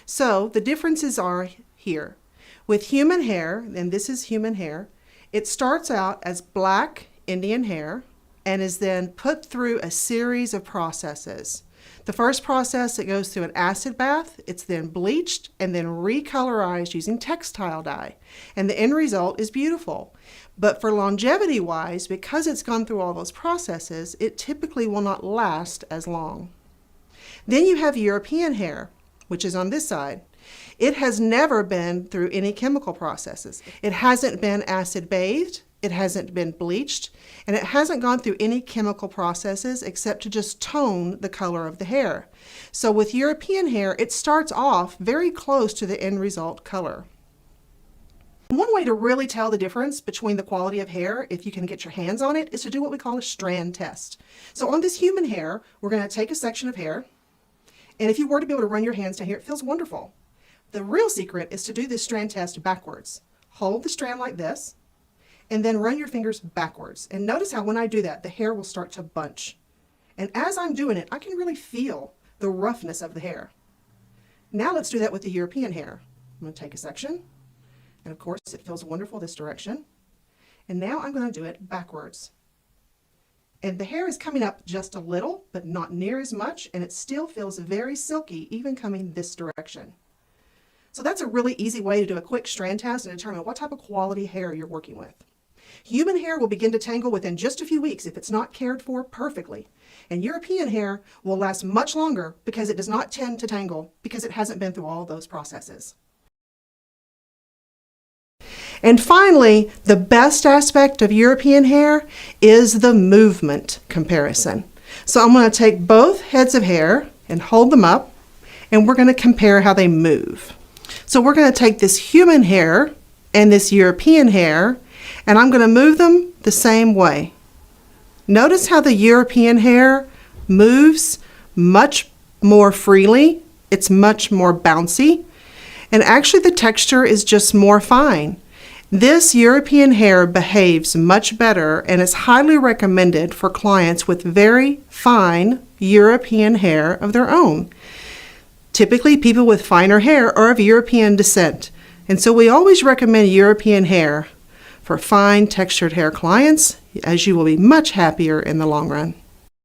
So the differences are here. With human hair, and this is human hair, it starts out as black Indian hair and is then put through a series of processes. The first process, it goes through an acid bath, it's then bleached and then recolorized using textile dye. And the end result is beautiful. But for longevity-wise, because it's gone through all those processes, it typically will not last as long. Then you have European hair, which is on this side. It has never been through any chemical processes. It hasn't been acid bathed, it hasn't been bleached, and it hasn't gone through any chemical processes except to just tone the color of the hair. So with European hair, it starts off very close to the end result color. One way to really tell the difference between the quality of hair, if you can get your hands on it, is to do what we call a strand test. So on this human hair, we're going to take a section of hair, and if you were to be able to run your hands down here, it feels wonderful. The real secret is to do this strand test backwards. Hold the strand like this, and then run your fingers backwards. And notice how when I do that, the hair will start to bunch. And as I'm doing it, I can really feel the roughness of the hair. Now let's do that with the European hair. I'm going to take a section, and of course it feels wonderful this direction. And now I'm going to do it backwards. And the hair is coming up just a little, but not near as much, and it still feels very silky, even coming this direction. So that's a really easy way to do a quick strand test and determine what type of quality hair you're working with. Human hair will begin to tangle within just a few weeks if it's not cared for perfectly. And European hair will last much longer because it does not tend to tangle because it hasn't been through all those processes. And finally, the best aspect of European hair is the movement comparison. So I'm going to take both heads of hair and hold them up, and we're going to compare how they move. So we're going to take this human hair and this European hair, and I'm going to move them the same way. Notice how the European hair moves much more freely. It's much more bouncy, and actually the texture is just more fine. This European hair behaves much better and is highly recommended for clients with very fine European hair of their own. Typically, people with finer hair are of European descent, and so we always recommend European hair for fine textured hair clients, as you will be much happier in the long run.